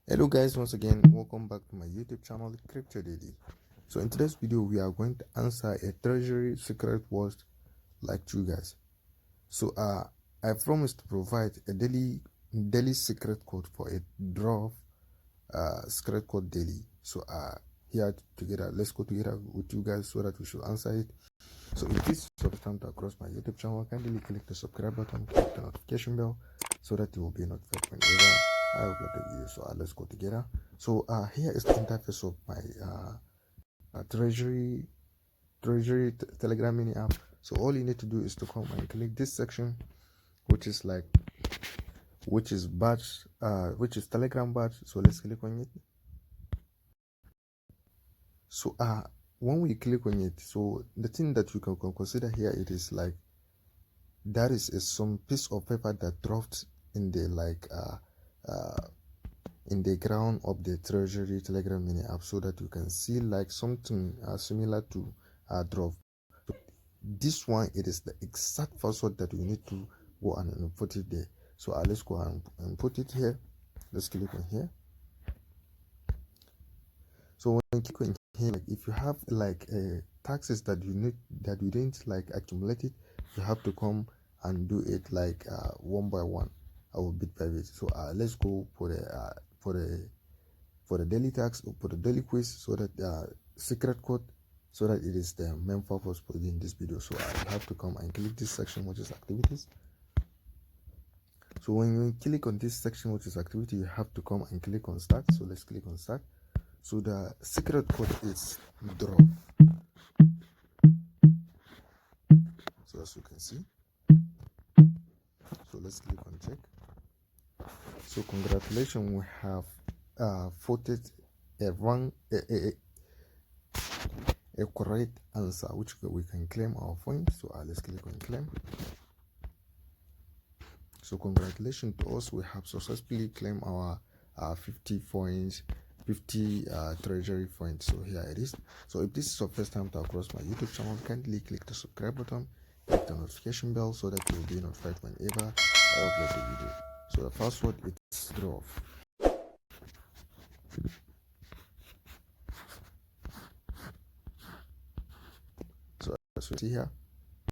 Hello guys, once again welcome back to my YouTube channel Crypto Daily. So in today's video we are going to answer a treasury secret word like you guys. So I promised to provide a daily secret code for a draw secret code daily. So here together, let's go together with you guys so that we should answer it. So if this is your first time to across my YouTube channel, kindly click the subscribe button, click the notification bell so that you will be notified whenever I upload a video. So let's go together. So here is the interface of my treasury telegram mini app. So all you need to do is to come and click this section, which is badge, which is telegram badge. So let's click on it. So when we click on it, so the thing that you can consider here, it is like that is some piece of paper that dropped in the in the ground of the treasury telegram mini app, so that you can see like something similar to drop. So this one, it is the exact password that we need to go and put it there. So let's go and put it here. Let's click on here. So when you click on here, like if you have like taxes that you didn't like accumulate it, you have to come and do it like one by one or bit by bit. So let's go for the daily tax or for the daily quiz, so that secret code, so that it is the main purpose for doing this video. So I have to come and click this section, which is activities. So when you click on this section, which is activity, you have to come and click on start. So let's click on start. So the secret code is draw. So as you can see, so let's click on check. So congratulations, we have voted a correct answer, which we can claim our points. So let's click on claim. So congratulations to us, we have successfully claimed our 50 points, 50 treasury points. So here it is. So if this is your first time to across my YouTube channel, kindly click the subscribe button, click the notification bell so that you will be notified whenever I upload a video. So the password is draw. So as you see here,